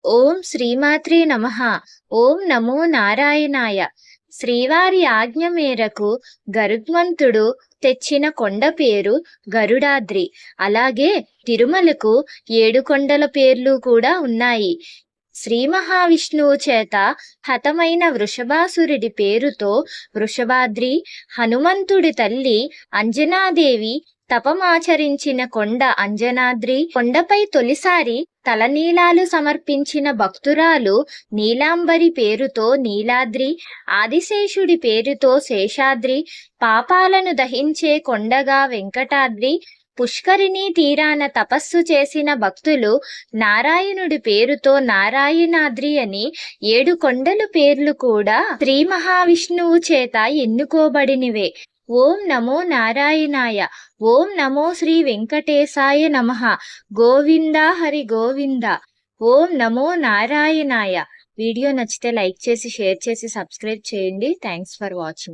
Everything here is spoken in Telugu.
ఓం శ్రీమాత్రే నమః. ఓం నమో నారాయణాయ. శ్రీవారి ఆజ్ఞ మేరకు గరుత్మంతుడు తెచ్చిన కొండ పేరు గరుడాద్రి. అలాగే తిరుమలకు 7 కొండల పేర్లు కూడా ఉన్నాయి. శ్రీ మహావిష్ణువు చేత హతమైన వృషభాసురుడి పేరుతో వృషభాద్రి, హనుమంతుడి తల్లి అంజనాదేవి తపమాచరించిన కొండ అంజనాద్రి, కొండపై తొలిసారి తలనీలాలు సమర్పించిన భక్తురాలు నీలాంబరి పేరుతో నీలాద్రి, ఆదిశేషుడి పేరుతో శేషాద్రి, పాపాలను దహించే కొండగా వెంకటాద్రి, పుష్కరిణీ తీరాన తపస్సు చేసిన భక్తులు నారాయణుడి పేరుతో నారాయణాద్రి అని 7 కొండల పేర్లు కూడా శ్రీ మహావిష్ణువు చేత ఎన్నుకోబడినవే. ఓం నమో నారాయణాయ. ఓం నమో శ్రీ వెంకటేశాయ నమః. గోవింద హరి గోవింద. ఓం నమో నారాయణాయ. వీడియో నచ్చితే లైక్ చేసి, షేర్ చేసి, సబ్స్క్రైబ్ చేయండి. Thanks for watching.